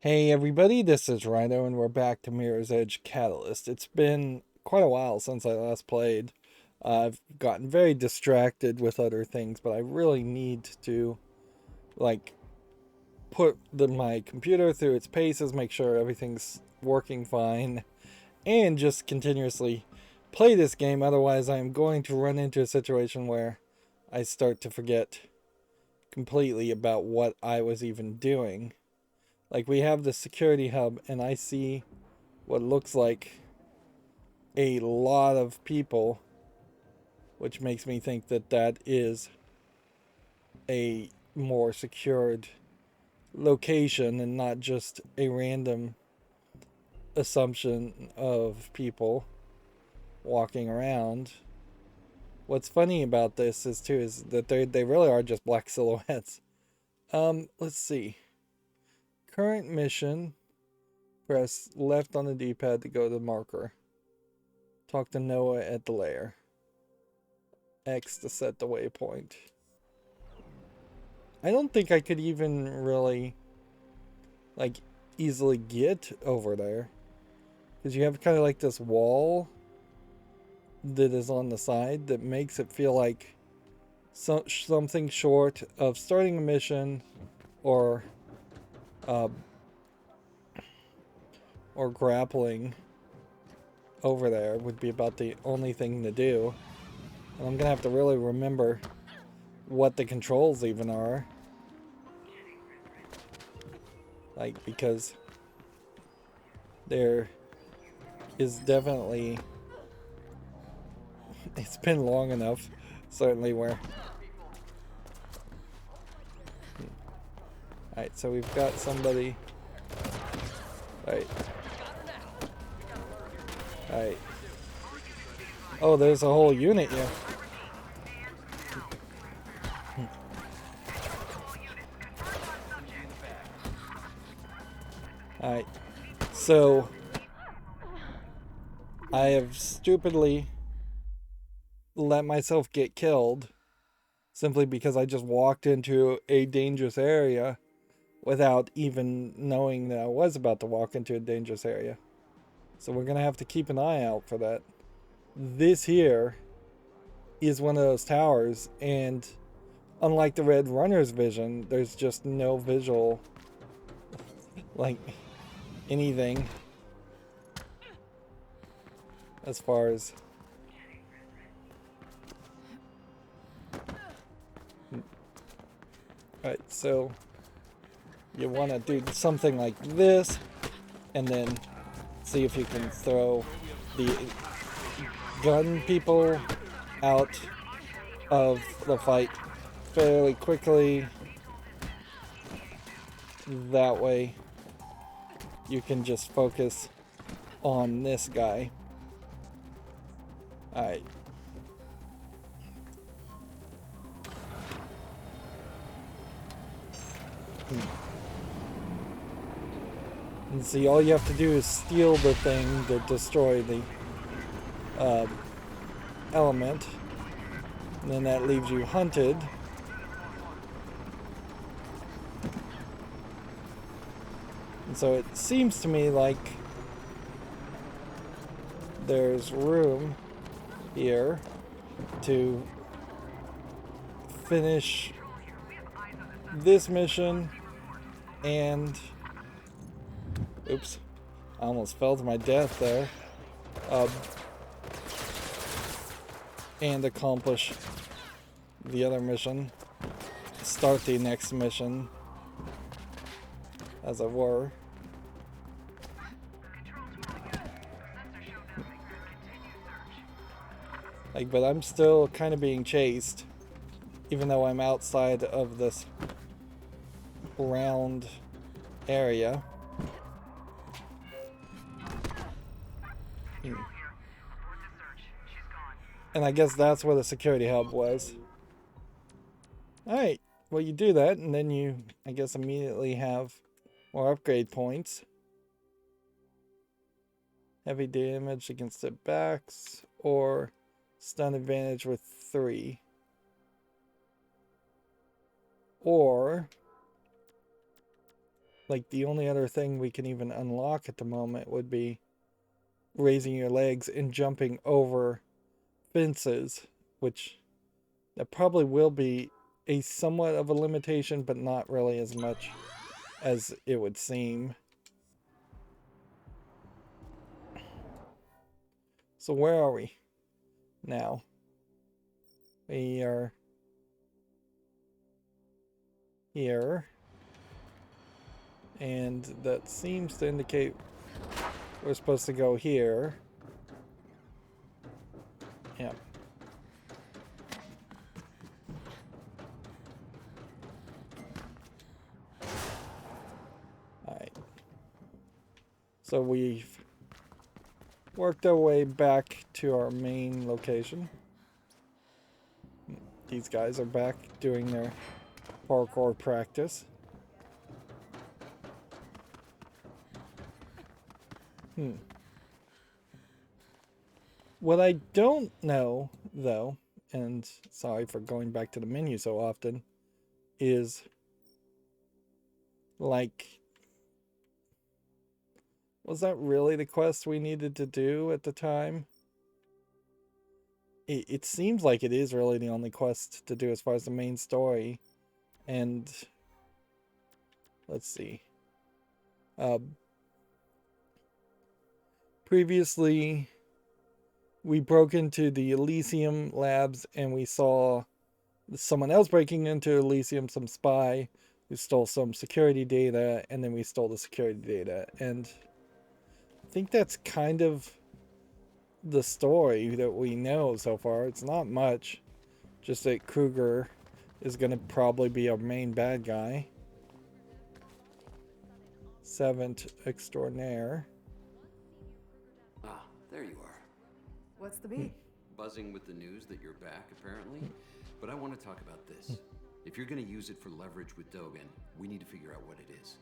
Hey everybody, this is Rydo and we're back to Mirror's Edge Catalyst. It's been quite a while since I last played. I've gotten very distracted with other things, but I really need to like put my computer through its paces, make sure everything's working fine, and just continuously play this game. Otherwise, I'm going to run into a situation where I start to forget completely about what I was even doing. Like, we have the security hub, and I see what looks like a lot of people, which makes me think that that is a more secured location and not just a random assumption of people walking around. What's funny about this is that they really are just black silhouettes. Let's see. Current mission. Press left on the D-pad to go to the marker. Talk to Noah at the lair. X to set the waypoint. I don't think I could even really like easily get over there, because you have kind of like this wall that is on the side that makes it feel like something short of starting a mission or uh, or grappling over there would be about the only thing to do. And I'm gonna have to really remember what the controls even are, like, because there is definitely, it's been long enough certainly where, alright, so we've got somebody. Alright. Alright. Oh, there's a whole unit here. Alright. So, I have stupidly let myself get killed simply because I just walked into a dangerous area without even knowing that I was about to walk into a dangerous area. So we're gonna have to keep an eye out for that. This here is one of those towers, and unlike the Red Runner's vision, there's just no visual, like, anything as far as. Alright, so you want to do something like this, and then see if you can throw the gun people out of the fight fairly quickly. That way you can just focus on this guy. Alright. And see, all you have to do is steal the thing to destroy the element. And then that leaves you hunted. And so it seems to me like there's room here to finish this mission and, oops, I almost fell to my death there, and accomplish the other mission, start the next mission, as it were. Like, but I'm still kind of being chased, even though I'm outside of this round area. And I guess that's where the security hub was. Alright, well, you do that, and then you, I guess, immediately have more upgrade points. Heavy damage against the backs, or stun advantage with 3. Or like the only other thing we can even unlock at the moment would be raising your legs and jumping over fences, which that probably will be a somewhat of a limitation, but not really as much as it would seem. So where are we now? We are here, and that seems to indicate we're supposed to go here. Yeah. Alright. So we've worked our way back to our main location. These guys are back doing their parkour practice. What I don't know, though, and sorry for going back to the menu so often, is like, was that really the quest we needed to do at the time? It seems like it is really the only quest to do as far as the main story. And let's see. Previously, we broke into the Elysium labs and we saw someone else breaking into Elysium, some spy who stole some security data, and then we stole the security data. And I think that's kind of the story that we know so far. It's not much, just that Kruger is going to probably be our main bad guy. Seventh extraordinaire. Ah, there you are. What's the beat? Buzzing with the news that you're back, apparently. But I want to talk about this. If you're going to use it for leverage with Dogen, we need to figure out what it is.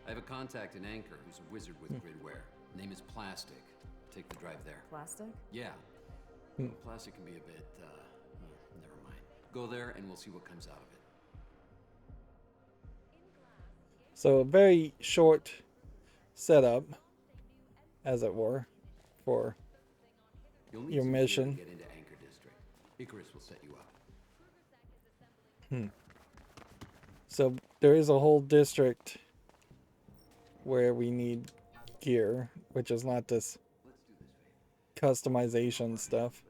I have a contact in Anchor who's a wizard with gridware. Name is Plastic. Take the drive there. Plastic? Yeah. Plastic can be a bit, never mind. Go there and we'll see what comes out of it. So a very short setup, as it were, for your mission. To get into Anchor District. Icarus will set you up. So there is a whole district where we need gear, which is not this customization stuff.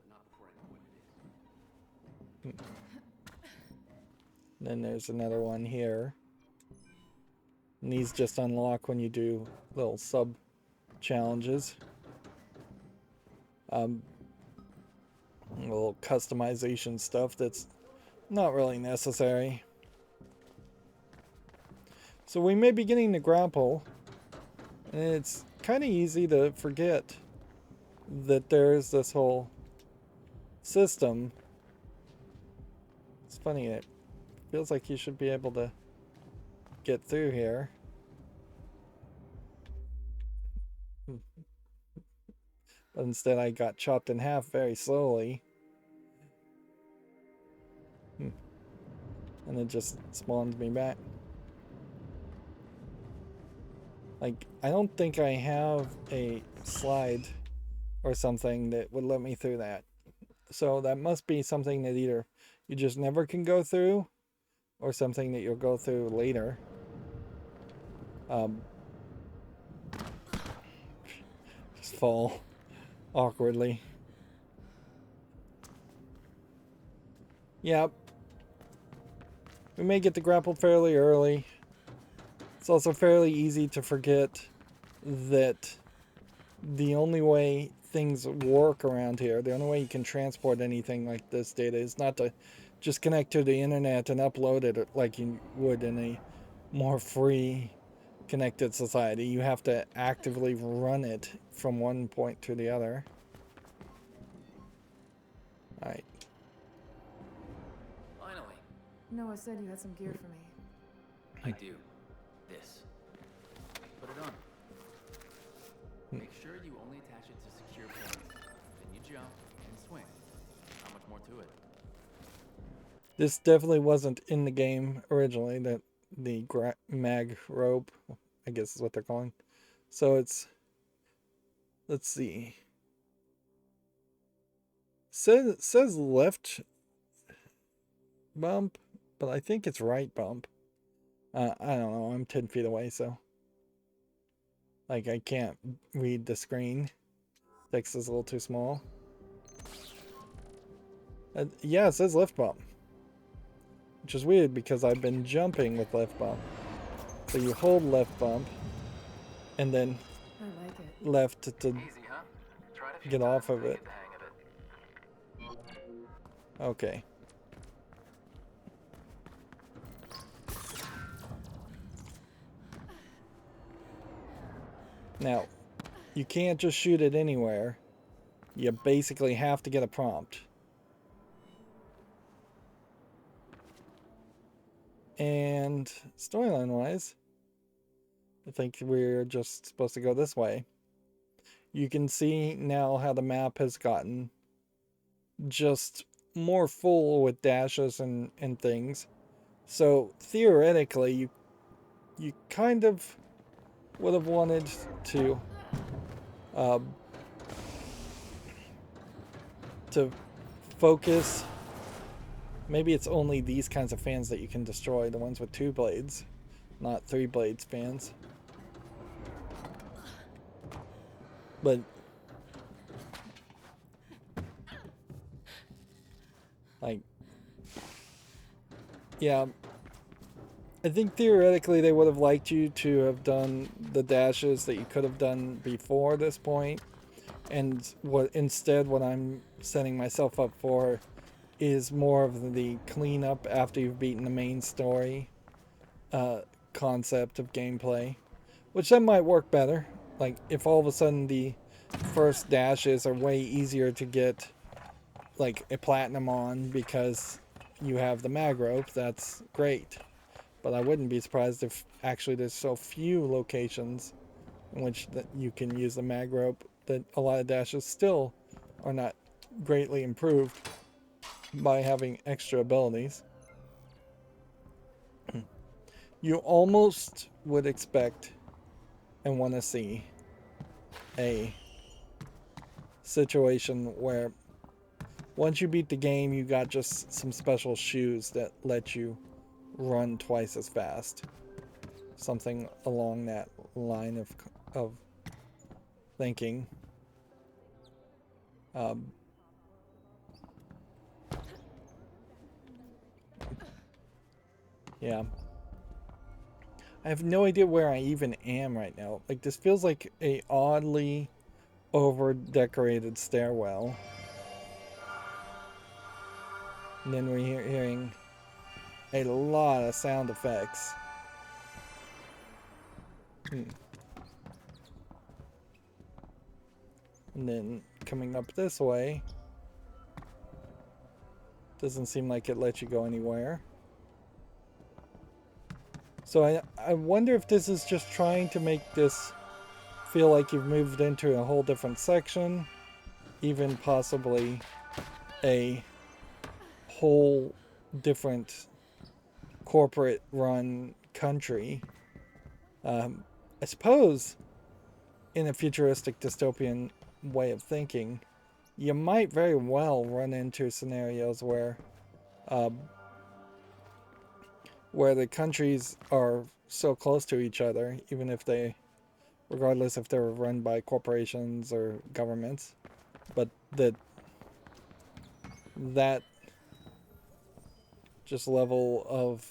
Then there's another one here. And these just unlock when you do little sub challenges. Little customization stuff that's not really necessary. So we may be getting to grapple, and it's kind of easy to forget that there's this whole system. It's funny, it feels like you should be able to get through here. But instead I got chopped in half very slowly. And it just spawned me back. Like, I don't think I have a slide or something that would let me through that. So that must be something that either you just never can go through, or something that you'll go through later. Just fall awkwardly. Yep. We may get to grapple fairly early. It's also fairly easy to forget that the only way things work around here, the only way you can transport anything like this data is not to just connect to the internet and upload it like you would in a more free, connected society. You have to actively run it from one point to the other. Alright. Finally. Noah said you had some gear for me. I do. This. Put it on. Make sure you only attach it to secure points. Then you jump and swing. Not much more to it. This definitely wasn't in the game originally. That mag rope, I guess is what they're calling. So it's, let's see. Says left bump, but I think it's right bump. I don't know. I'm 10 feet away, so like I can't read the screen. Text is a little too small. Yeah, it says left bump, which is weird because I've been jumping with left bump. So you hold left bump, and then I like it. left to Easy, huh? Try it a few get off times of until you it. get the hang of it. Okay. Now, you can't just shoot it anywhere. You basically have to get a prompt. And storyline wise, I think we're just supposed to go this way. You can see now how the map has gotten just more full with dashes and things. So theoretically, you kind of would have wanted to to focus. Maybe it's only these kinds of fans that you can destroy, the ones with 2 blades, not 3 blades fans. But like, yeah, I think theoretically they would have liked you to have done the dashes that you could have done before this point, and what I'm setting myself up for is more of the cleanup after you've beaten the main story concept of gameplay, which then might work better. Like if all of a sudden the first dashes are way easier to get like a platinum on because you have the mag rope, that's great. But I wouldn't be surprised if actually there's so few locations in which that you can use the mag rope that a lot of dashes still are not greatly improved by having extra abilities. You almost would expect and want to see a situation where once you beat the game, you got just some special shoes that let you run twice as fast. Something along that line of thinking. Yeah. I have no idea where I even am right now. Like, this feels like a oddly over-decorated stairwell. And then we're hearing a lot of sound effects. And then coming up this way, doesn't seem like it lets you go anywhere. So I wonder if this is just trying to make this feel like you've moved into a whole different section, even possibly a whole different corporate run country. I suppose in a futuristic dystopian way of thinking, you might very well run into scenarios where the countries are so close to each other, even if regardless if they're run by corporations or governments, but that just level of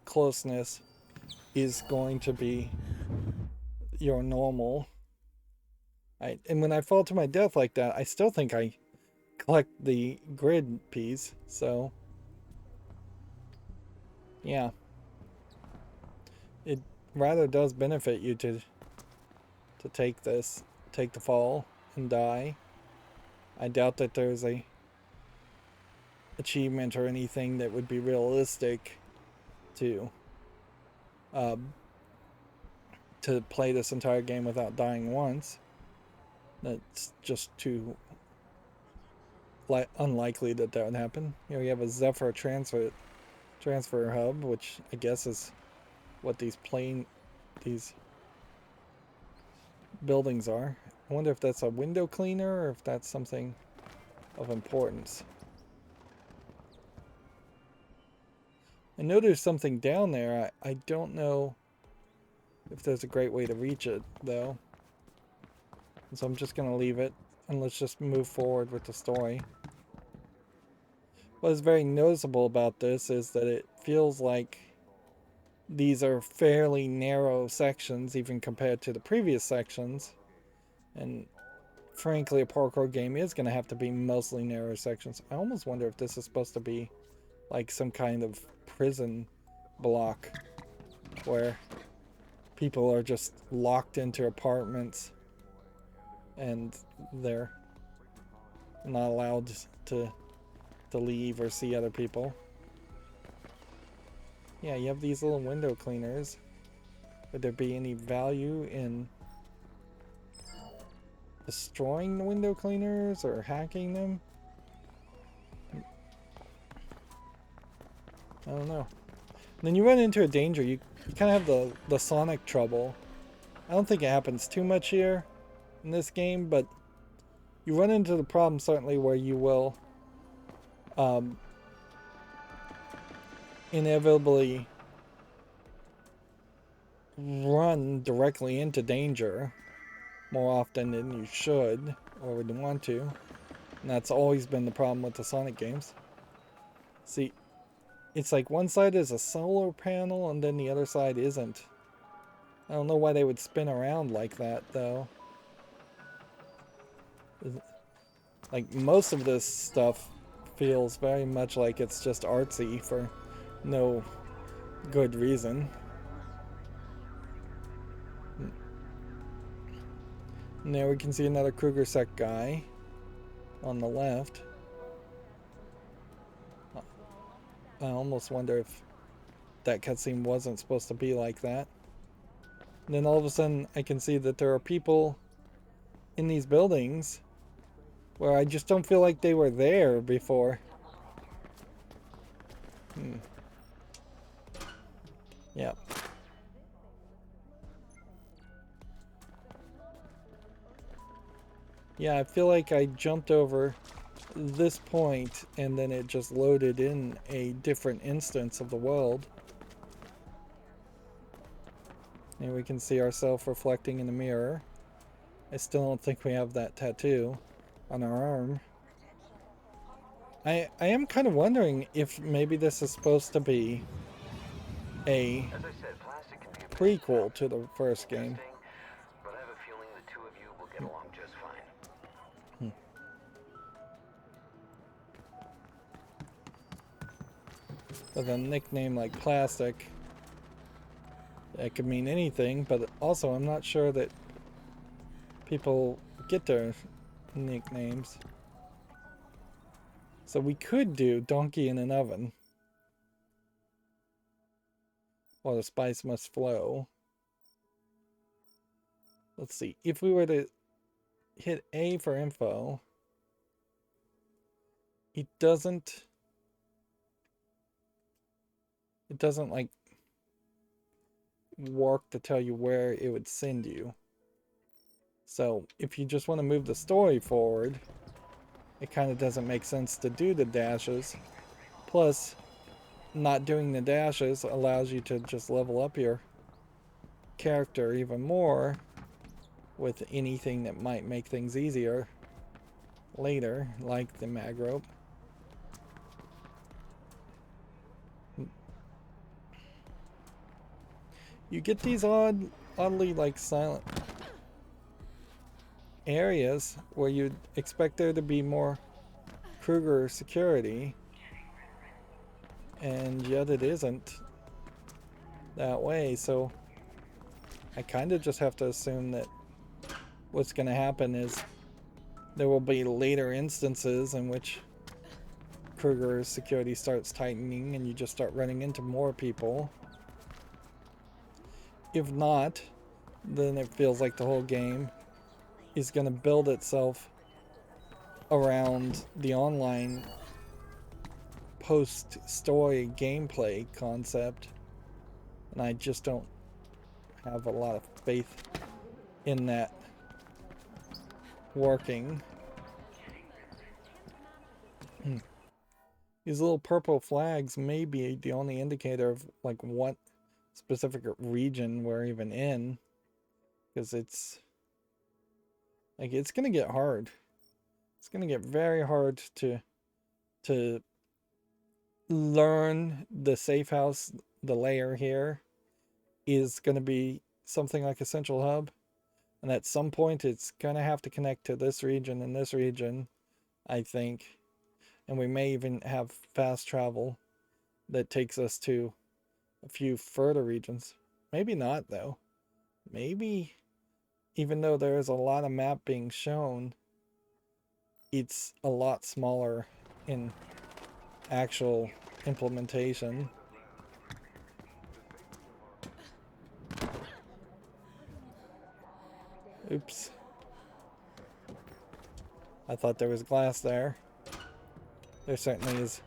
closeness is going to be your normal. And when I fall to my death like that, I still think I collect the grid piece, so yeah. It rather does benefit you to take the fall and die. I doubt that there's a achievement or anything that would be realistic to play this entire game without dying once. That's just too unlikely that would happen. You know, you have a Zephyr transfer hub, which I guess is what these buildings are. I wonder if that's a window cleaner or if that's something of importance. I know there's something down there. I don't know if there's a great way to reach it, though. So I'm just going to leave it, and let's just move forward with the story. What is very noticeable about this is that it feels like these are fairly narrow sections, even compared to the previous sections. And frankly, a parkour game is going to have to be mostly narrow sections. I almost wonder if this is supposed to be like some kind of prison block where people are just locked into apartments and they're not allowed to leave or see other people. Yeah, you have these little window cleaners. Would there be any value in destroying the window cleaners or hacking them? I don't know. And then you run into a danger. You kind of have the sonic trouble. I don't think it happens too much here in this game, but you run into the problem certainly where you will inevitably run directly into danger more often than you should or would want to. And that's always been the problem with the Sonic games. See, it's like one side is a solar panel and then the other side isn't. I don't know why they would spin around like that, though. Like, most of this stuff feels very much like it's just artsy for no good reason. And there we can see another Kruger Sec guy on the left. I almost wonder if that cutscene wasn't supposed to be like that. And then all of a sudden I can see that there are people in these buildings where I just don't feel like they were there before. Yeah. Yeah, I feel like I jumped over this point and then it just loaded in a different instance of the world. And we can see ourselves reflecting in the mirror. I still don't think we have that tattoo on our arm. I am kind of wondering if maybe this is supposed to be a prequel to the first game. But I have a feeling the two of you will get along just fine. With a nickname like Plastic, it could mean anything, but also I'm not sure that people get their nicknames. So we could do Donkey in an Oven. Or the spice must flow. Let's see. If we were to hit A for info, it doesn't like work to tell you where it would send you. So if you just want to move the story forward, it kind of doesn't make sense to do the dashes. Plus, not doing the dashes allows you to just level up your character even more with anything that might make things easier later, like the mag rope. You get these oddly like silent areas where you'd expect there to be more Kruger security, and yet it isn't that way. So I kind of just have to assume that what's going to happen is there will be later instances in which Kruger's security starts tightening and you just start running into more people. If not, then it feels like the whole game is going to build itself around the online post-story gameplay concept. And I just don't have a lot of faith in that working. These little purple flags may be the only indicator of like what specific region we're even in, because it's like it's gonna get hard. It's gonna get very hard to learn the safe house. The layer here is gonna be something like a central hub, and at some point it's gonna have to connect to this region and this region, I think. And we may even have fast travel that takes us to a few further regions. Maybe not, though. Maybe, even though there is a lot of map being shown, it's a lot smaller in actual implementation. Oops. I thought there was glass there. There certainly is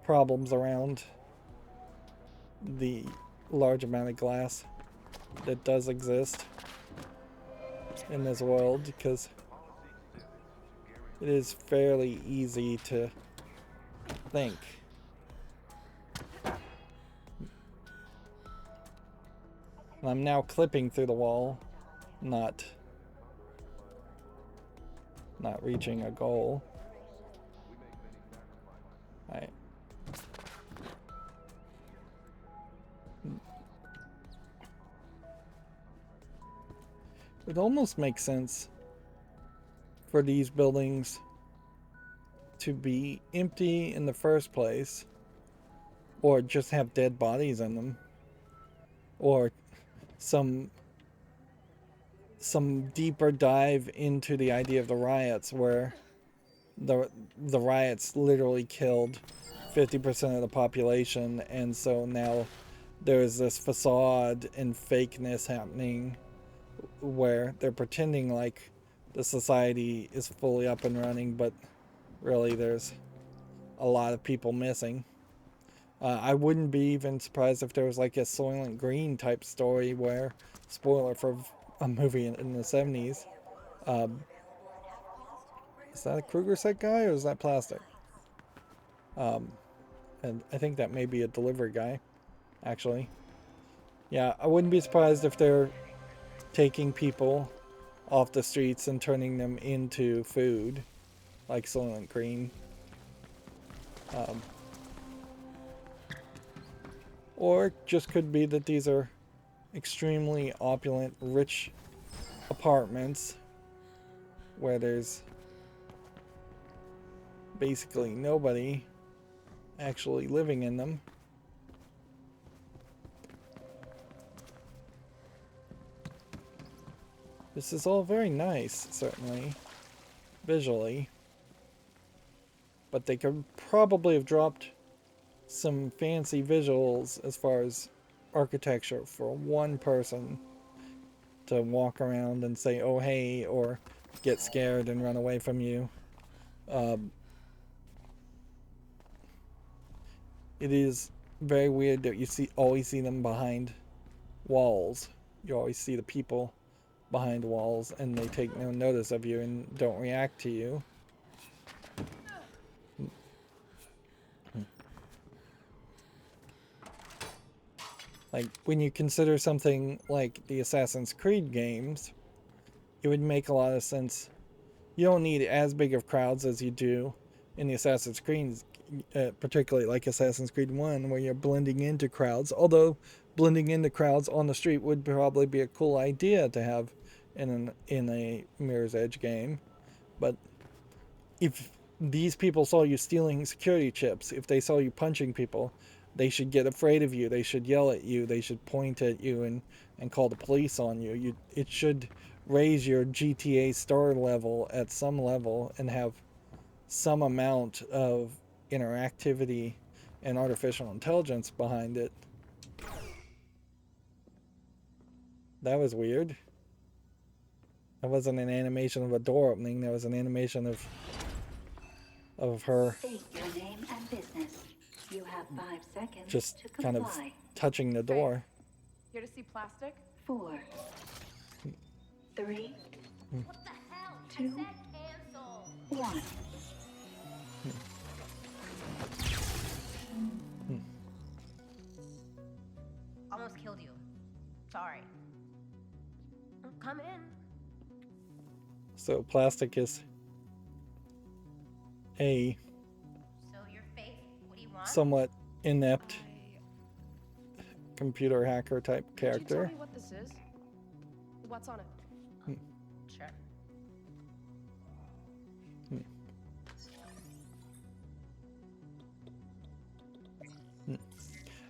problems around the large amount of glass that does exist in this world, because it is fairly easy to think. And I'm now clipping through the wall, not reaching a goal. Alright. It almost makes sense for these buildings to be empty in the first place, or just have dead bodies in them, or some deeper dive into the idea of the riots, where the riots literally killed 50% of the population, and so now there's this facade and fakeness happening where they're pretending like the society is fully up and running, but really there's a lot of people missing. I wouldn't be even surprised if there was like a Soylent Green type story where, spoiler for a movie in the 70s, is that a Kruger set guy or is that plastic? And I think that may be a delivery guy, actually. Yeah, I wouldn't be surprised if they're taking people off the streets and turning them into food, like Soylent Green. Or it just could be that these are extremely opulent, rich apartments where there's basically nobody actually living in them. This is all very nice, certainly, visually. But they could probably have dropped some fancy visuals as far as architecture for one person to walk around and say, oh hey, or get scared and run away from you. It is very weird that you always see them behind walls. You always see the people behind walls and they take no notice of you and don't react to you. Like, when you consider something like the Assassin's Creed games, it would make a lot of sense. You don't need as big of crowds as you do in the Assassin's Creed, particularly like Assassin's Creed 1, where you're blending into crowds. Although blending into crowds on the street would probably be a cool idea to have in a Mirror's Edge game. But if these people saw you stealing security chips, if they saw you punching people, they should get afraid of you. They should yell at you. They should point at you and call the police on you. It should raise your GTA star level at some level and have some amount of interactivity and artificial intelligence behind it. That was weird. That wasn't an animation of a door opening. That was an animation of her. State your name and business. You have 5 seconds just to kind of comply. touching the door. Here to see plastic? 4, 3, What the hell? 2, I said cancel. 1. Almost killed you. Sorry. Come in. So plastic is a So your face. What do you want? somewhat inept computer hacker type Could you tell character. me what this is? What's on it? Sure.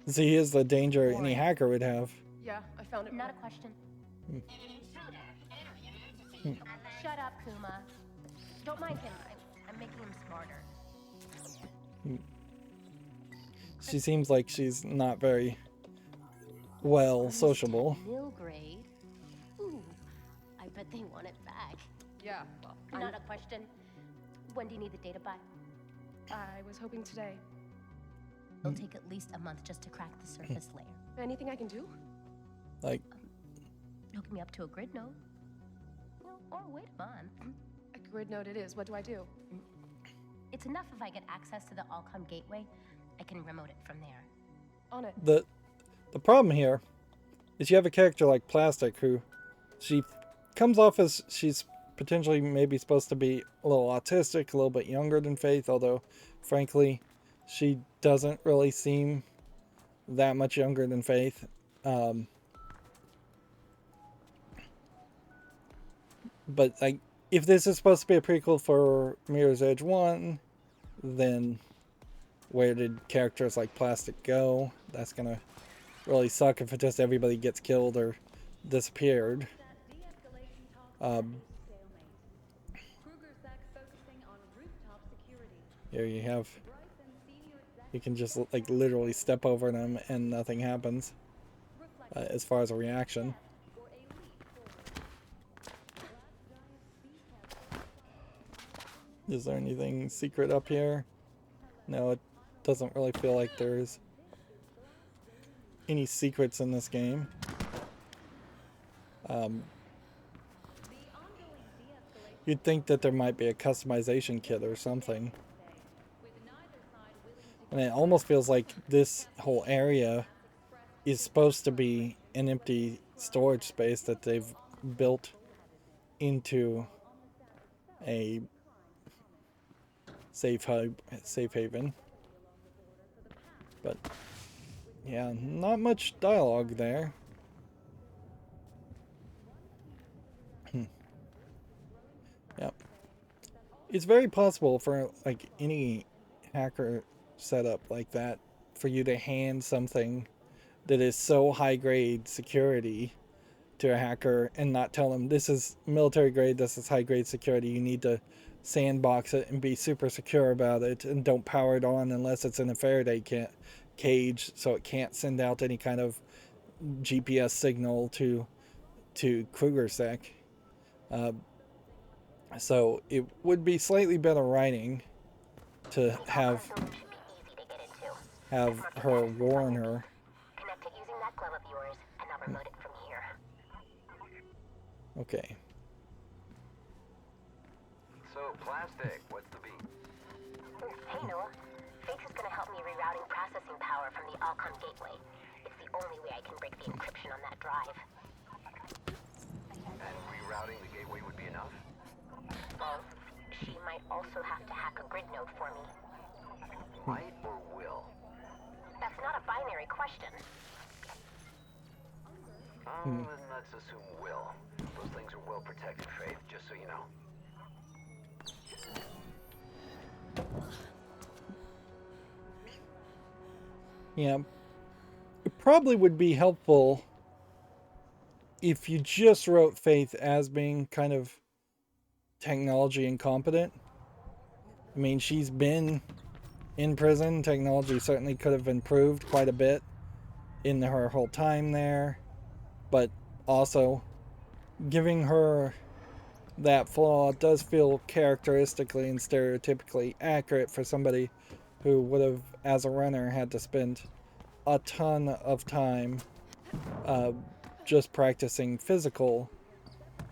See, here's the danger any hacker would have. Yeah, I found it. Not a question. Shut up, Kuma. Don't mind him. I'm making him smarter. She seems like she's not very well sociable. Mill grade. Ooh, I bet they want it back. Yeah, well, Not a question. When do you need the data by? I was hoping today. It'll take at least a month just to crack the surface layer. Anything I can do? Like, Hook me up to a grid node. Or wait a month. A grid node it is. What do I do? It's enough if I get access to the Allcom gateway. I can remote it from there. On it. the problem here is you have a character like Plastic who she comes off as she's potentially maybe supposed to be a little autistic, a little bit younger than Faith, although frankly she doesn't really seem that much younger than Faith. But like, if this is supposed to be a prequel for Mirror's Edge 1, then where did characters like Plastic go? That's gonna really suck if it just everybody gets killed or disappeared. Here you have, you can just like literally step over them and nothing happens as far as a reaction. Is there anything secret up here? No, it doesn't really feel like there's any secrets in this game. You'd think that there might be a customization kit or something. And it almost feels like this whole area is supposed to be an empty storage space that they've built into a safe haven. But yeah, not much dialogue there. Yep. It's very possible for like any hacker setup like that for you to hand something that is so high grade security to a hacker and not tell them this is military grade, this is high grade security. You need to sandbox it and be super secure about it and don't power it on unless it's in a Faraday cage so it can't send out any kind of GPS signal to KrugerSec. So it would be slightly better writing to have her warn her. Connect it using that glove of yours, and I'll remote it from here. Okay. So, Plastic, what's the beat? Hey, Noah. Faith is gonna help me rerouting processing power from the Allcom gateway. It's the only way I can break the encryption on that drive. And rerouting the gateway would be enough? Well, she might also have to hack a grid node for me. Might or will? That's not a binary question. Then let's assume will. Those things are well protected, Faith, just so you know. Yeah. It probably would be helpful if you just wrote Faith as being kind of technology incompetent. I mean, she's been in prison. Technology certainly could have improved quite a bit in her whole time there. But also, giving her that flaw does feel characteristically and stereotypically accurate for somebody who would have, as a runner, had to spend a ton of time just practicing physical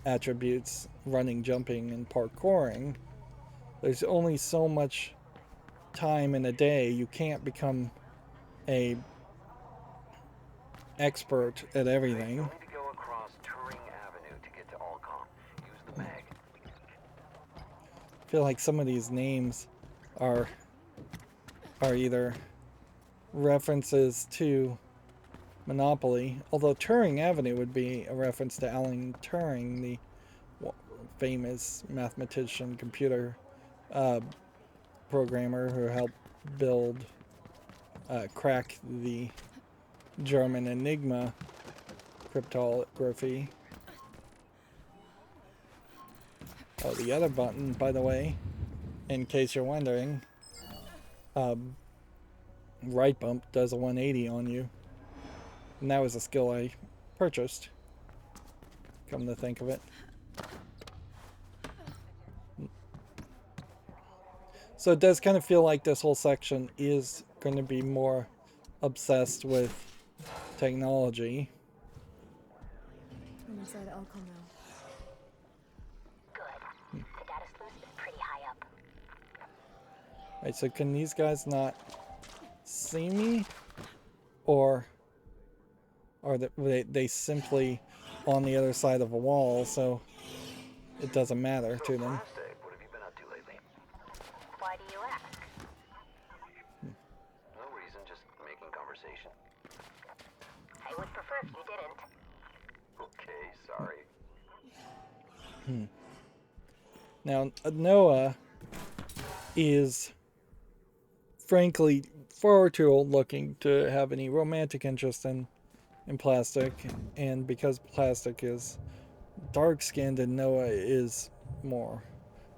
attributes, running, jumping, and parkouring. There's only so much time in a day. You can't become a expert at everything. You'll need to go across Turing Avenue to get to Alcom. Use the mag. I feel like some of these names are either references to Monopoly, although Turing Avenue would be a reference to Alan Turing, the famous mathematician, computer programmer who helped build, crack the German Enigma cryptography. Oh, the other button, by the way, in case you're wondering, right bump does a 180 on you. And that was a skill I purchased, come to think of it. So it does kind of feel like this whole section is going to be more obsessed with technology. I'm inside Alcom now. Good. The data sluice is pretty high up. Right, so can these guys not see me? Or are they simply on the other side of a wall, so it doesn't matter to them? Plastic, what have you been up to lately? Why do you ask? No reason, just making conversation. I would prefer if you didn't. Okay, sorry. Now, Noah is frankly far too old looking to have any romantic interest in plastic, and because plastic is dark skinned and Noah is more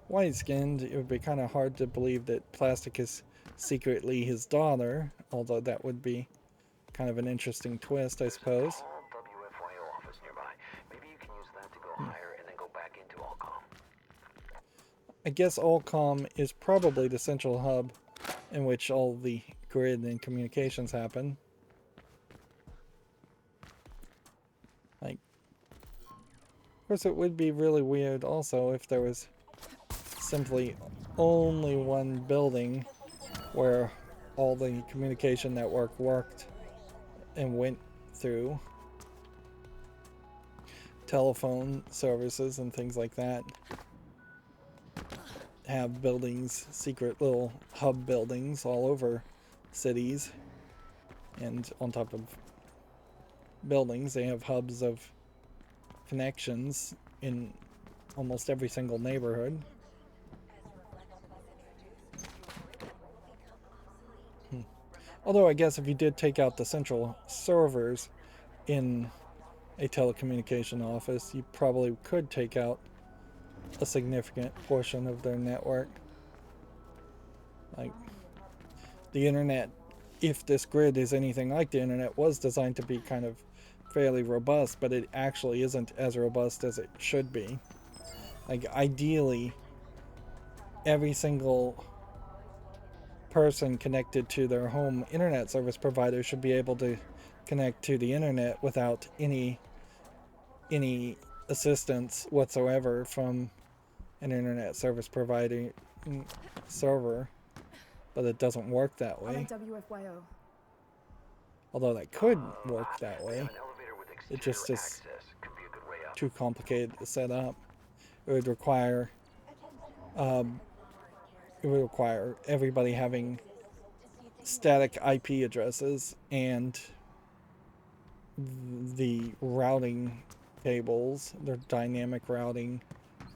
white skinned, it would be kind of hard to believe that plastic is secretly his daughter, although that would be kind of an interesting twist, I suppose. Small WFYO office nearby. Maybe you can use that to go higher and then go back into Alcom. I guess Allcom is probably the central hub in which all the grid and communications happen. Like, of course, it would be really weird also if there was simply only one building where all the communication network worked and went through. Telephone services and things like that have buildings, secret little hub buildings all over cities, and on top of buildings they have hubs of connections in almost every single neighborhood. Although I guess if you did take out the central servers in a telecommunication office, you probably could take out a significant portion of their network. Like, the internet, if this grid is anything like the internet, was designed to be kind of fairly robust, but it actually isn't as robust as it should be. Like, ideally, every single person connected to their home internet service provider should be able to connect to the internet without any assistance whatsoever from an internet service provider server, but it doesn't work that I'm way. at WFYO. Although that could work that We way, have an elevator with it exterior just is access. Could be a good way up. too complicated to set up. It would require everybody having static IP addresses, and the routing tables, the dynamic routing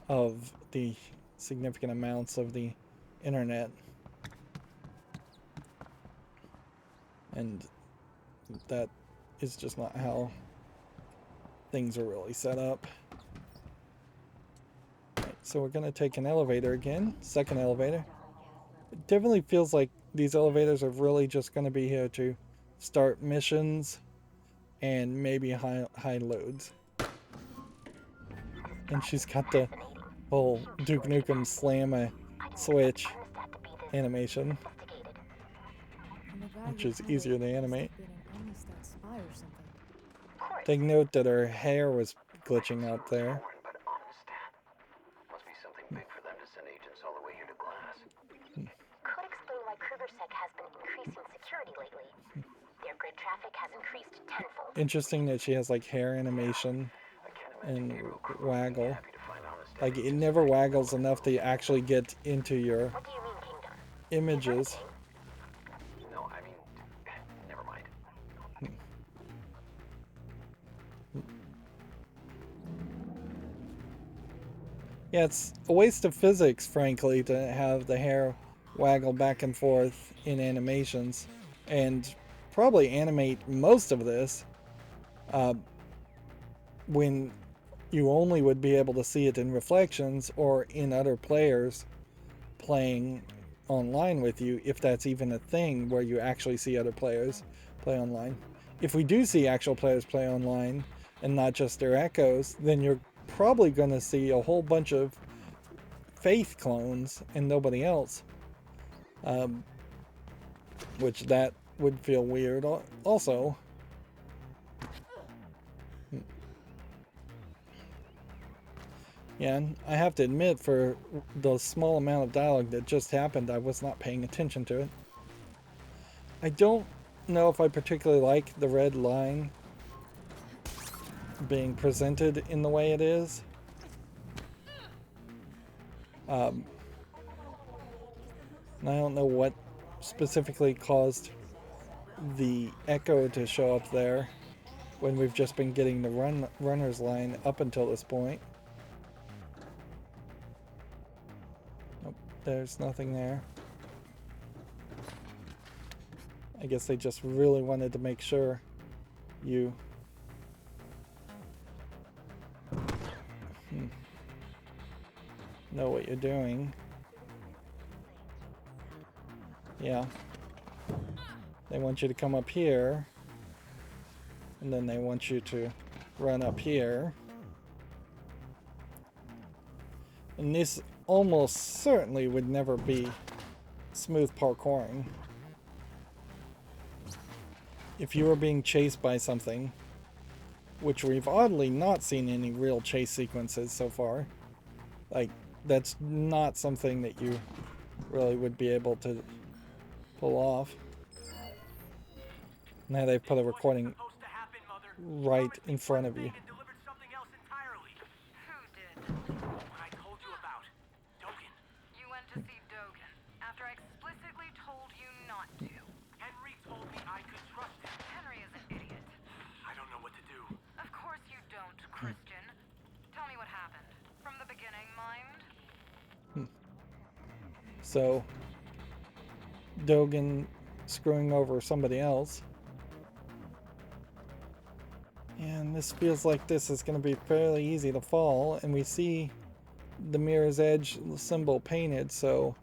of the significant amounts of the internet. And that is just not how things are really set up. Right, so we're going to take an elevator again, second elevator. It definitely feels like these elevators are really just going to be here to start missions and maybe high loads. And she's got the whole Duke Nukem slam a switch animation. Investigated. which is easier to animate. Been an Amistad spy or something. Take note that her hair was glitching out there. But Amistad? Must be something big for them to send agents all the way here to Glass. Could explain why TRAVERSAL has been increasing security lately. Their grid traffic has increased tenfold. Interesting that she has like hair animation and waggle. Happy to find Amistad. Like it never waggles enough to actually get into your What do you mean, Kingdom? images. No, I mean, never mind. Yeah, it's a waste of physics, frankly, to have the hair waggle back and forth in animations, and probably animate most of this when you only would be able to see it in reflections or in other players playing online with you, if that's even a thing where you actually see other players play online. If we do see actual players play online and not just their echoes, then you're probably going to see a whole bunch of Faith clones and nobody else, which that would feel weird also. Yeah, and I have to admit, for the small amount of dialogue that just happened, I was not paying attention to it. I don't know if I particularly like the red line being presented in the way it is. I don't know what specifically caused the echo to show up there when we've just been getting the runner's line up until this point. Nope, there's nothing there. I guess they just really wanted to make sure you know what you're doing. Yeah. They want you to come up here, and then they want you to run up here. And this almost certainly would never be smooth parkouring. If you were being chased by something, which we've oddly not seen any real chase sequences so far, like that's not something that you really would be able to pull off. Now they've put a recording right in front of you. Who did? What I told you about. Dogen. You went to see Dogen after I explicitly told you not to. Henry told me I could trust him. Henry is an idiot. I don't know what to do. Of course you don't, Christian. Tell me what happened. From the beginning, mind? So, Dogen screwing over somebody else. And this feels like this is going to be fairly easy to fall. And we see the Mirror's Edge symbol painted. So,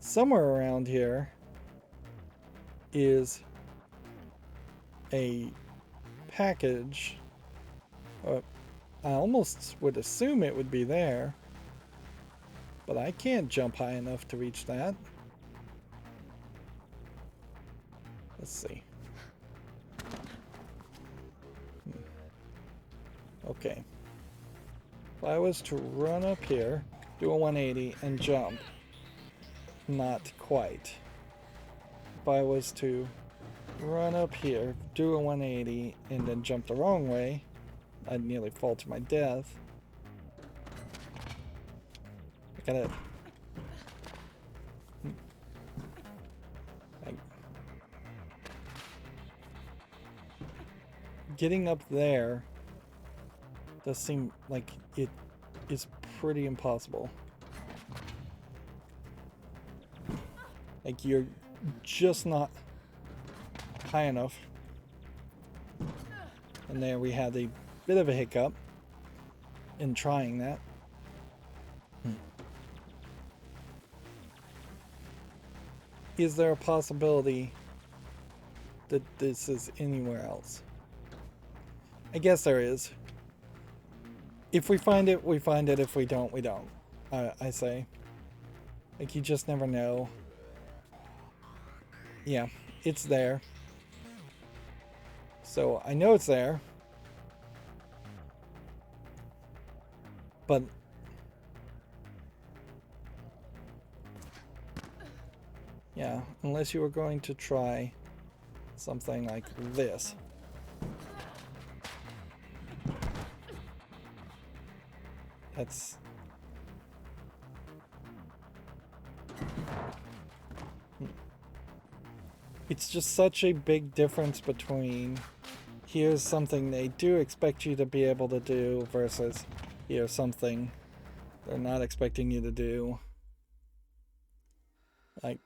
somewhere around here is a package. I almost would assume it would be there. But I can't jump high enough to reach that. Let's see. Okay. If I was to run up here, do a 180 and jump. Not quite. If I was to run up here, do a 180 and then jump the wrong way, I'd nearly fall to my death. I gotta... Getting up there does seem like it is pretty impossible. Like you're just not high enough. And there we had a bit of a hiccup in trying that. Is there a possibility that this is anywhere else? I guess there is. If we find it, we find it. If we don't, we don't. I say. Like, you just never know. Yeah, it's there. So I know it's there. But yeah, unless you were going to try something like this. That's... It's just such a big difference between here's something they do expect you to be able to do versus here's something they're not expecting you to do. Like,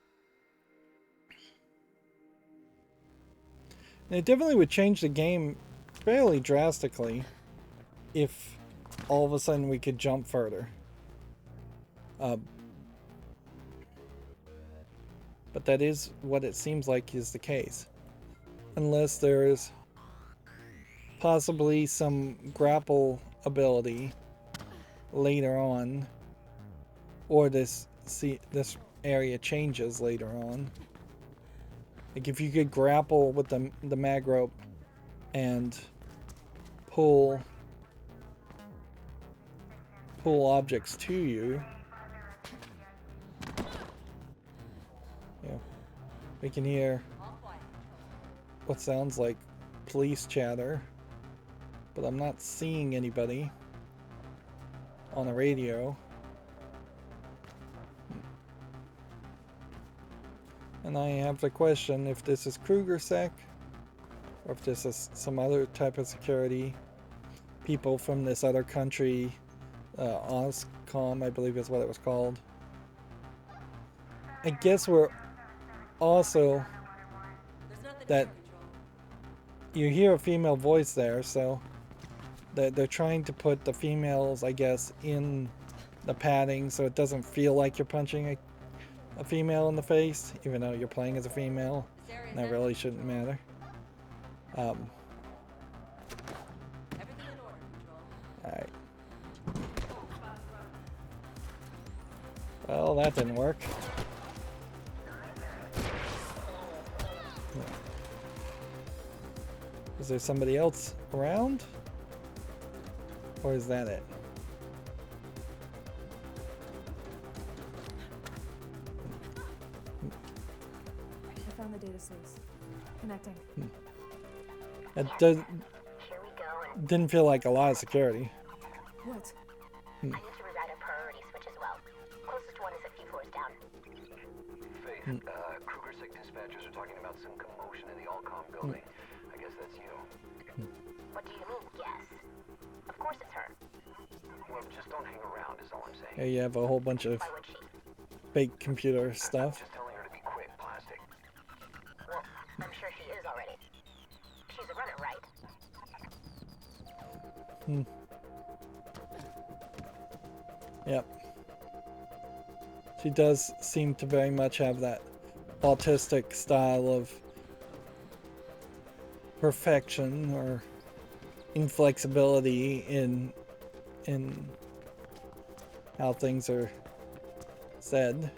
and it definitely would change the game fairly drastically if all of a sudden we could jump further. But that is what it seems like is the case. Unless there's possibly some grapple ability later on, or this area changes later on. Like if you could grapple with the mag rope and pull objects to you. Yeah, we can hear what sounds like police chatter, but I'm not seeing anybody on the radio. And I have the question if this is KrugerSec or if this is some other type of security. People from this other country, OSCOM, I believe is what it was called. I guess we're also that you hear a female voice there, so they're trying to put the females, I guess, in the padding so it doesn't feel like you're punching a female in the face, even though you're playing as a female. And that really shouldn't matter. Alright. Well, that didn't work. Is there somebody else around? Or is that it? I found the data sleeves. Connecting. It Here we go, and didn't feel like a lot of security. What? I need to reroute a priority switch as well. Closest one is a few floors down. Faith, KrugerSec dispatchers are talking about some commotion in the Allcom building. I guess that's you. What do you mean, guess? Of course it's her. Well, just don't hang around is all I'm saying. Here you have a whole bunch of Why would she? fake computer stuff. Just telling her to be quick, Plastic. Well, I'm sure she is already. She's a runner, right? Yep. She does seem to very much have that autistic style of perfection or inflexibility in how things are said,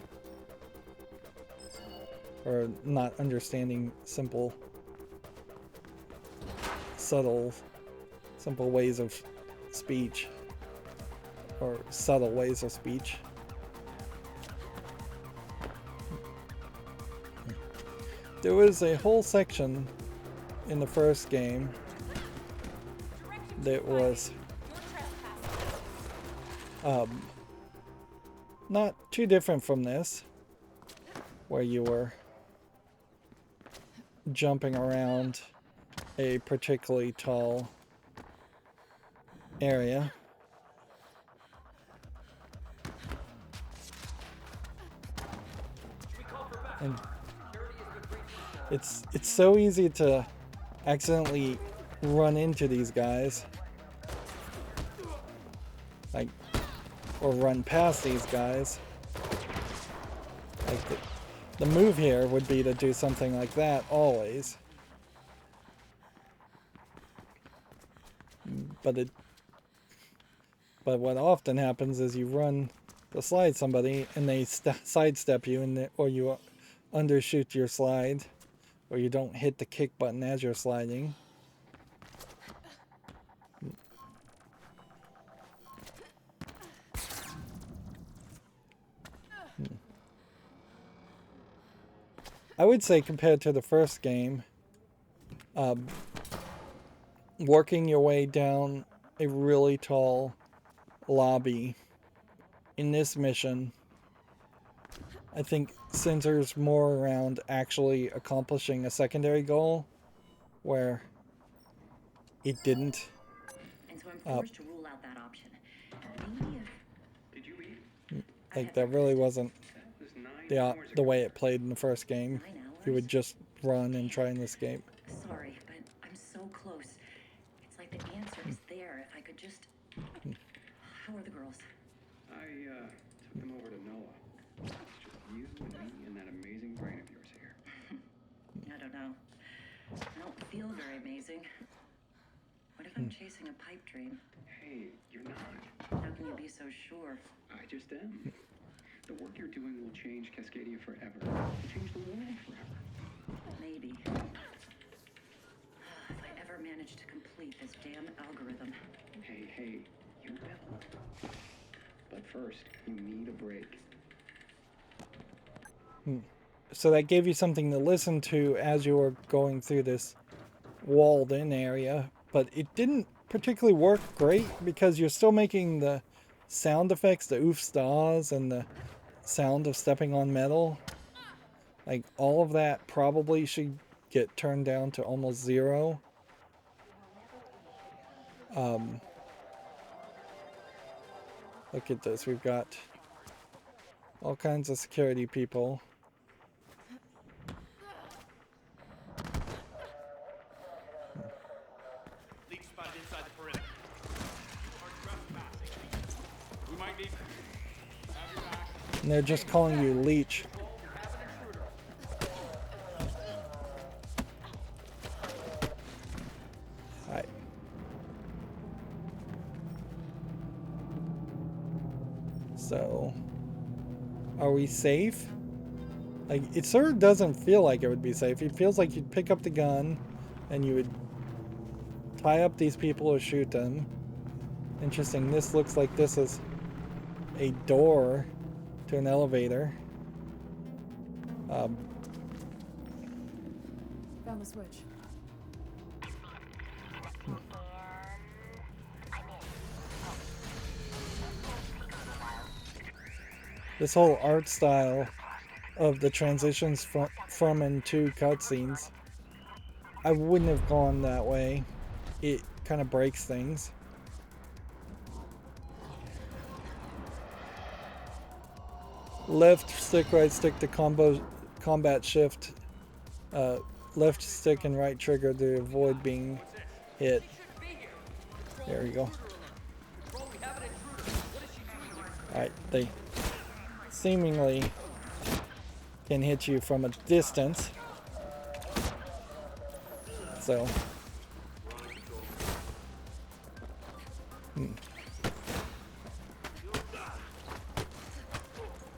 or not understanding simple ways of speech, or subtle ways of speech. There was a whole section in the first game that was not too different from this, where you were jumping around a particularly tall area. And it's so easy to accidentally run into these guys, like, or run past these guys. Like the move here would be to do something like that always, but what often happens is you run to slide somebody and they sidestep you, or you undershoot your slide, or you don't hit the kick button as you're sliding. I would say compared to the first game, working your way down a really tall lobby in this mission, I think centers more around actually accomplishing a secondary goal where it didn't. And so I'm forced to rule out that option. Maybe if... Did you eat? Like, that really wasn't the way it played in the first game. 9 hours? You would just run and try and escape. Sorry, but I'm so close. It's like the answer is there if I could just... How are the girls? I took them over to Noah. It's just you and me and that amazing brain of yours here. I don't know. I don't feel very amazing. What if I'm chasing a pipe dream? Hey, you're not. How can you be so sure? I just am. The work you're doing will change Cascadia forever. It'll change the world forever. Maybe. If I ever manage to complete this damn algorithm. Hey, you will. But first, you need a break. So that gave you something to listen to as you were going through this walled-in area, but it didn't particularly work great because you're still making the sound effects, the oof stahs, and the sound of stepping on metal. Like, all of that probably should get turned down to almost 0. Look at this. We've got all kinds of security people. Leech spotted inside the perimeter. You are trespassing. We might need... Have your back. And they're just calling you Leech. Alright. So, are we safe? Like, it sort of doesn't feel like it would be safe. It feels like you'd pick up the gun and you would tie up these people or shoot them. Interesting. This looks like this is a door to an elevator. Found the switch. This whole art style of the transitions from and to cutscenes, I wouldn't have gone that way. It kind of breaks things. Left stick, right stick to combat shift. Left stick and right trigger to avoid being hit. There we go. Alright, they seemingly can hit you from a distance. So.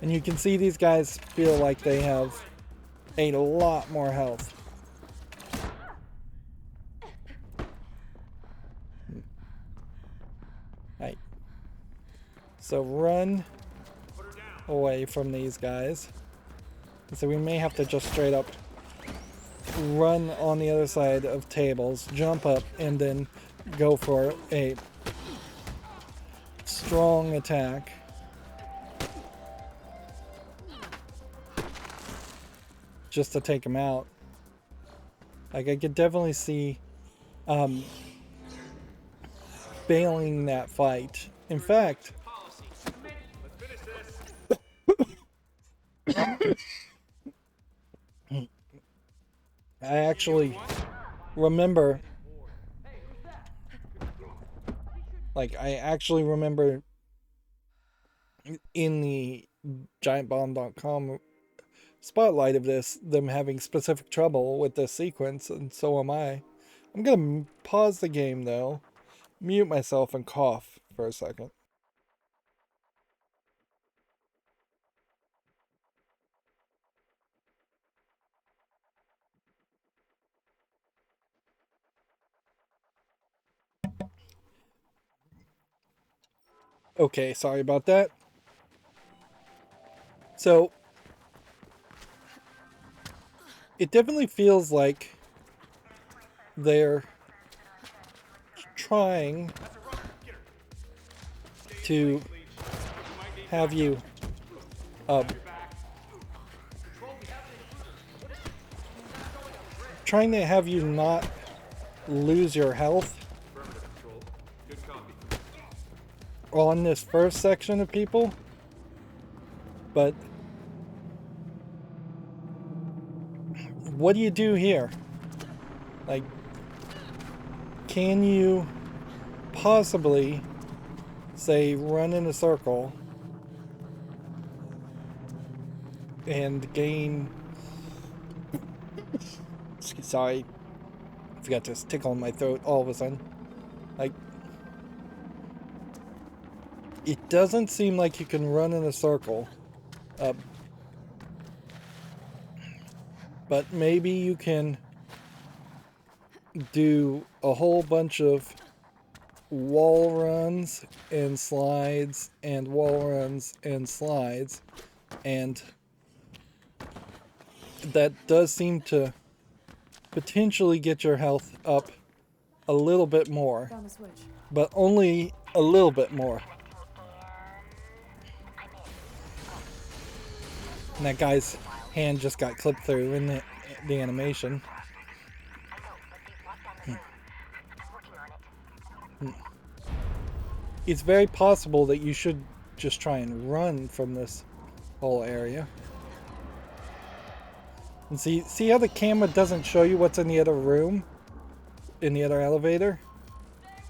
And you can see these guys feel like they have a lot more health. Right. So run away from these guys. So we may have to just straight up run on the other side of tables, jump up, and then go for a strong attack. Just to take him out. Like, I could definitely see failing that fight. In fact, I actually remember, in the giantbomb.com spotlight of this, them having specific trouble with this sequence, and so am I. I'm gonna pause the game though, mute myself, and cough for a second. Okay, sorry about that. So, it definitely feels like they're trying to have you trying to have you not lose your health on this first section of people, but what do you do here? Like, can you possibly say run in a circle and gain, sorry, I forgot to tickle in my throat all of a sudden. Like, it doesn't seem like you can run in a circle. But maybe you can do a whole bunch of wall runs and slides and wall runs and slides, and that does seem to potentially get your health up a little bit more, Found the switch. but only a little bit more. And that guy's hand just got clipped through in the animation. It's very possible that you should just try and run from this whole area. And see how the camera doesn't show you what's in the other room? In the other elevator?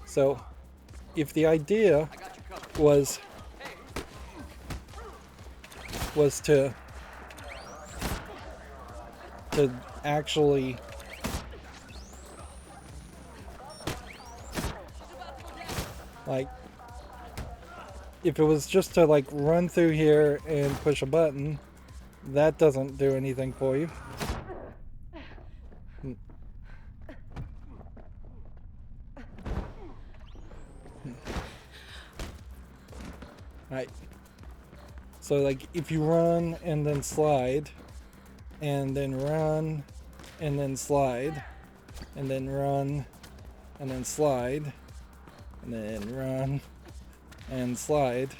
So, if the idea was to actually like, if it was just to like run through here and push a button, that doesn't do anything for you. Right. So like if you run and then slide, and then run and then slide, and then run and then slide, and then run and slide,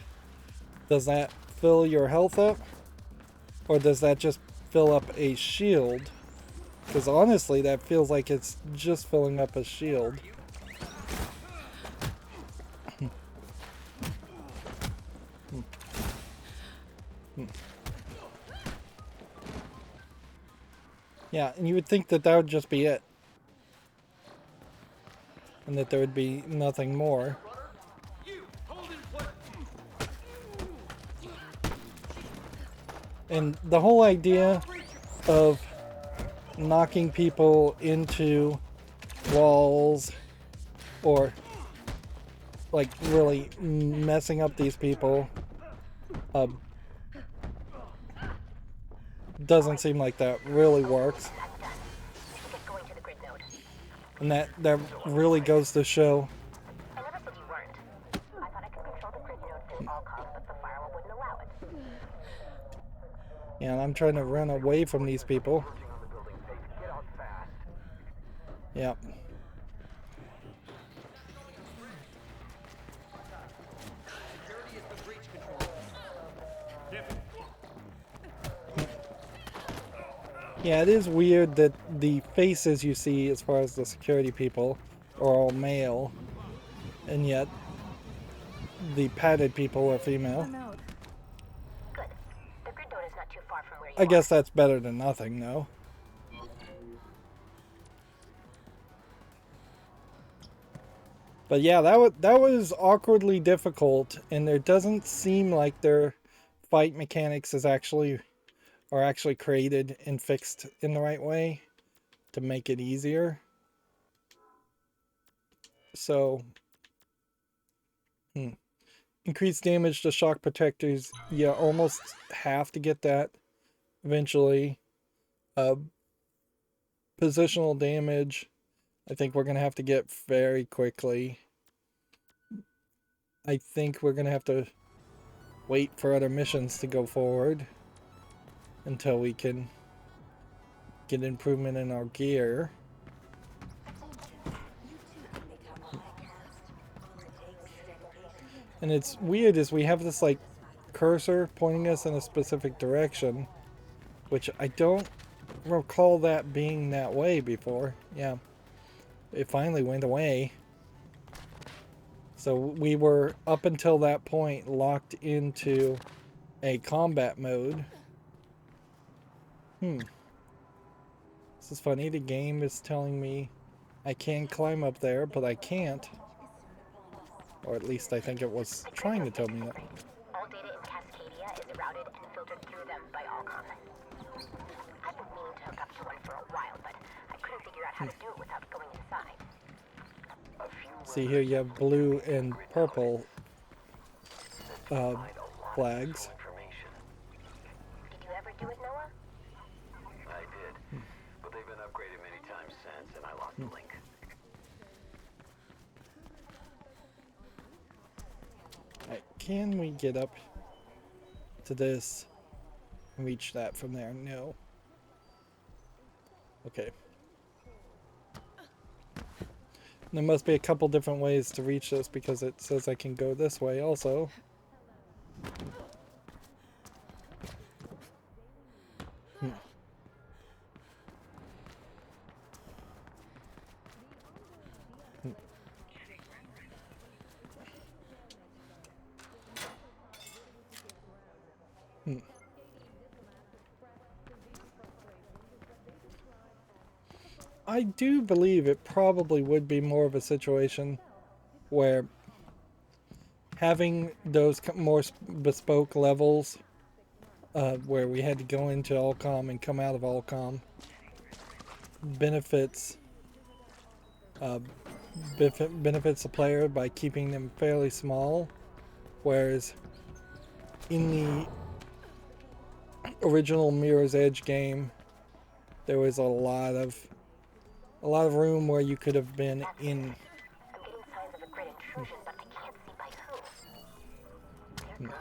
does that fill your health up? Or does that just fill up a shield? Because honestly, that feels like it's just filling up a shield. Yeah, and you would think that that would just be it. And that there would be nothing more. And the whole idea of knocking people into walls or like really messing up these people doesn't seem like that really works. And that really goes to show. I never said you weren't. I thought I could control the grid node through Allcom, but the firewall wouldn't allow it. Yeah, and I'm trying to run away from these people. Yep. Yeah, it is weird that the faces you see as far as the security people are all male, and yet the padded people are female. I'm out. Good. The grid node is not too far from where you I guess that's better than nothing, though. But yeah, that was awkwardly difficult, and there doesn't seem like their fight mechanics are actually created and fixed in the right way to make it easier. So, increased damage to shock protectors. You almost have to get that eventually. Positional damage, I think we're going to have to get very quickly. I think we're gonna have to wait for other missions to go forward until we can get improvement in our gear. And it's weird is we have this like cursor pointing us in a specific direction, which I don't recall that being that way before. Yeah, it finally went away. So we were up until that point locked into a combat mode. This is funny. The game is telling me I can climb up there, but I can't. Or at least I think it was trying to tell me that. All data in Cascadia is routed and filtered through them by Allcom. I've been meaning to hook up to one for a while, but I couldn't figure out how to do it without going inside. See here, you have blue and purple flags. Did you ever do it, Noah? I did, but they've been upgraded many times since, and I lost the link. Alright, can we get up to this and reach that from there? No. Okay. There must be a couple different ways to reach this because it says I can go this way also. I do believe it probably would be more of a situation where having those more bespoke levels where we had to go into Allcom and come out of Allcom benefits benefits the player by keeping them fairly small, whereas in the original Mirror's Edge game there was a lot of room where you could have been in. I'm getting signs of a grid intrusion, but I can't see by who. They're good.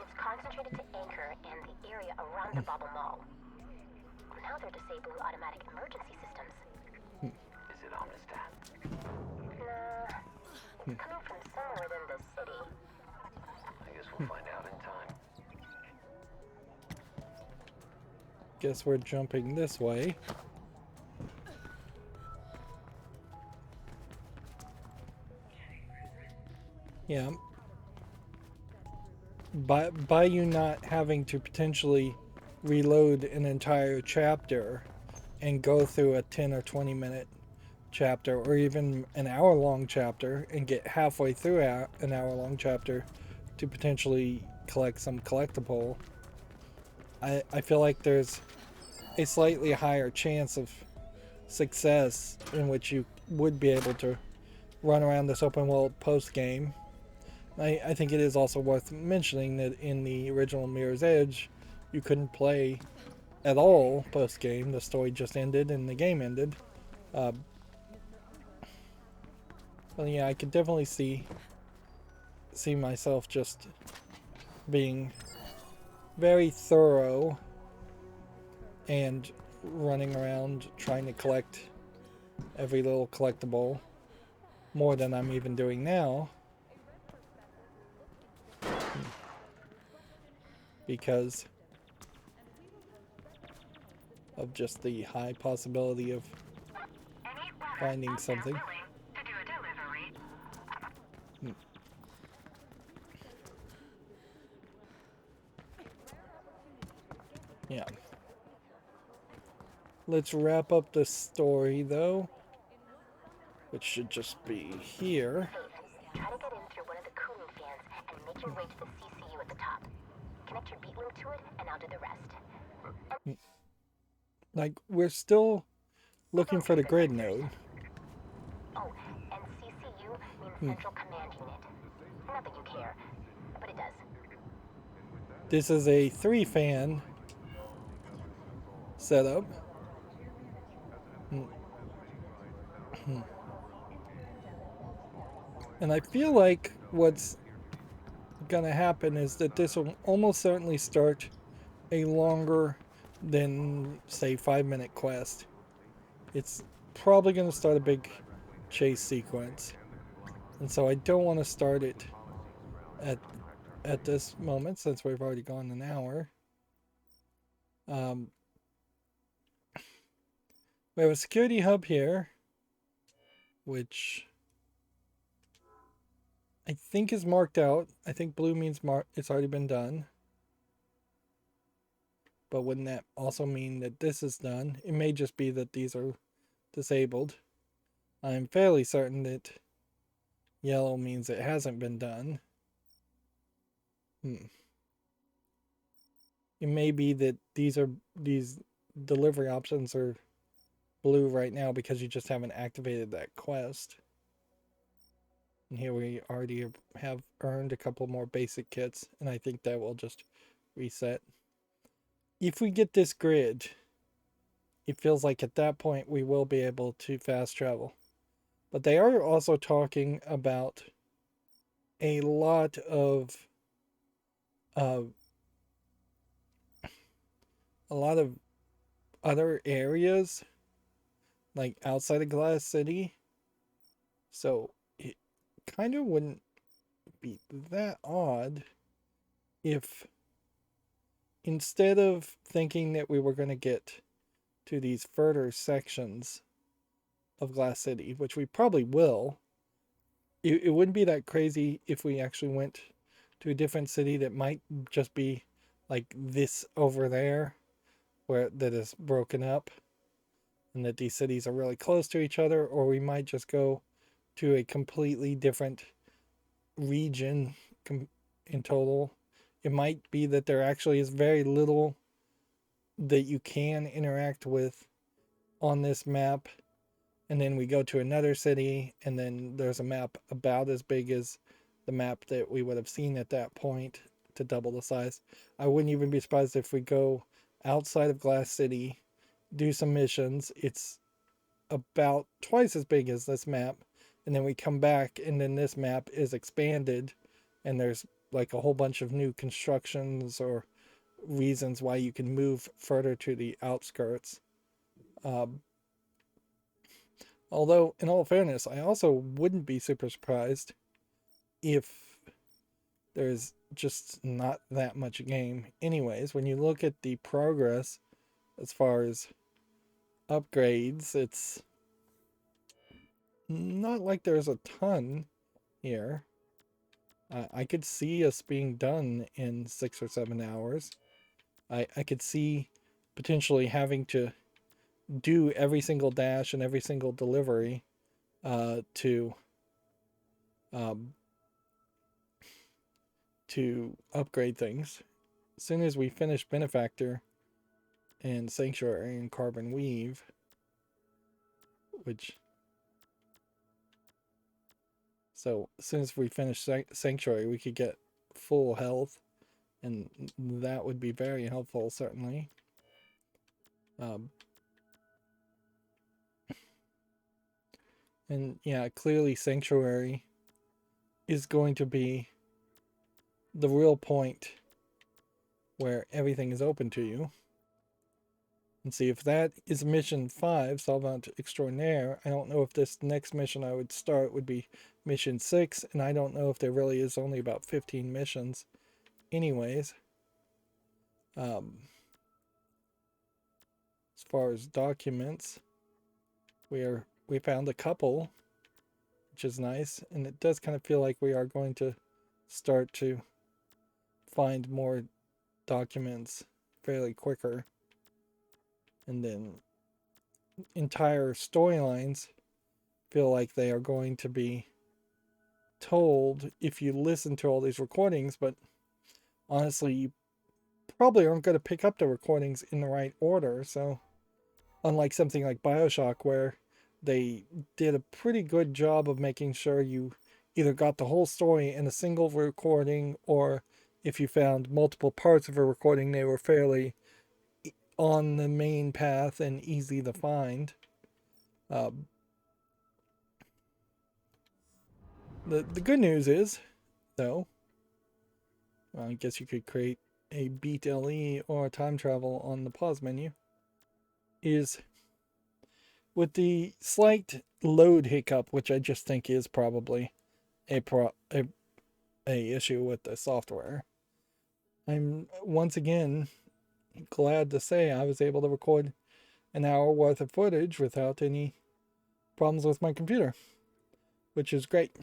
It's concentrated to Anchor and the area around the Bobble Mall. Now they're disabling automatic emergency systems. Is it Omnistat? Nah, it's coming from somewhere within the city. I guess we'll find out in time. Guess we're jumping this way. Yeah. By you not having to potentially reload an entire chapter and go through a 10 or 20 minute chapter or even an hour-long chapter and get halfway through an hour-long chapter to potentially collect some collectible, I feel like there's a slightly higher chance of success in which you would be able to run around this open world post-game. I think it is also worth mentioning that in the original Mirror's Edge, you couldn't play at all post-game. The story just ended and the game ended. But yeah, I could definitely see myself just being very thorough and running around trying to collect every little collectible more than I'm even doing now. Because of just the high possibility of finding something. Yeah. Let's wrap up the story though, which should just be here. Try to get in through one of the cooling fans and make your way to the CCU at the top. Connect your beat link to it, and I'll do the rest. Like, we're still looking for the grid node. Oh, and CCU means Central Command Unit. Not that you care, but it does. This is a 3-fan setup. And I feel like what's gonna happen is that this will almost certainly start a longer than, say, 5-minute quest. It's probably gonna start a big chase sequence. And so I don't want to start it at this moment since we've already gone an hour. Um, we have a security hub here, which I think is marked out. I think blue means it's already been done. But wouldn't that also mean that this is done? It may just be that these are disabled. I'm fairly certain that yellow means it hasn't been done. It may be that these delivery options are blue right now because you just haven't activated that quest. And here we already have earned a couple more basic kits, and I think that will just reset. If we get this grid, it feels like at that point we will be able to fast travel. But they are also talking about a lot of uh, a lot of other areas like outside of Glass City. So it kind of wouldn't be that odd if instead of thinking that we were going to get to these further sections of Glass City, which we probably will, it wouldn't be that crazy if we actually went to a different city that might just be like this over there, where that is broken up, and that these cities are really close to each other, or we might just go to a completely different region in total. It might be that there actually is very little that you can interact with on this map, and then we go to another city, and then there's a map about as big as the map that we would have seen at that point to double the size. I wouldn't even be surprised if we go outside of Glass City, do some missions. It's about twice as big as this map, and then we come back, and then this map is expanded, and there's like a whole bunch of new constructions or reasons why you can move further to the outskirts. Um, Although, in all fairness, I also wouldn't be super surprised if there's just not that much game. Anyways, when you look at the progress as far as upgrades, it's not like there's a ton here. I could see us being done in 6 or 7 hours. I could see potentially having to do every single dash and every single delivery to um, upgrade things. As soon as we finish Benefactor and Sanctuary and Carbon Weave, which... So, as soon as we finish Sanctuary, we could get full health, and that would be very helpful, certainly. And yeah, clearly Sanctuary is going to be the real point where everything is open to you. And see, if that is mission 5, Solvant Extraordinaire, I don't know if this next mission I would start would be mission 6, and I don't know if there really is only about 15 missions anyways. As far as documents, we found a couple, which is nice, and it does kind of feel like we are going to start to find more documents fairly quicker. And then entire storylines feel like they are going to be told if you listen to all these recordings, but honestly, you probably aren't going to pick up the recordings in the right order. So unlike something like BioShock, where they did a pretty good job of making sure you either got the whole story in a single recording, or if you found multiple parts of a recording, they were fairly on the main path and easy to find. The good news is, though, well, I guess you could create a beat LE or time travel on the pause menu, is with the slight load hiccup, which I just think is probably a issue with the software. I'm once again glad to say I was able to record an hour worth of footage without any problems with my computer, which is great.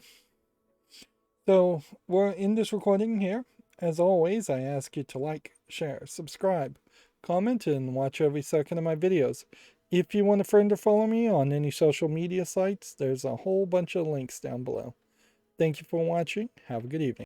So we're in this recording here. As always, I ask you to like, share, subscribe, comment, and watch every second of my videos. If you want a friend to follow me on any social media sites, there's a whole bunch of links down below. Thank you for watching. Have a good evening.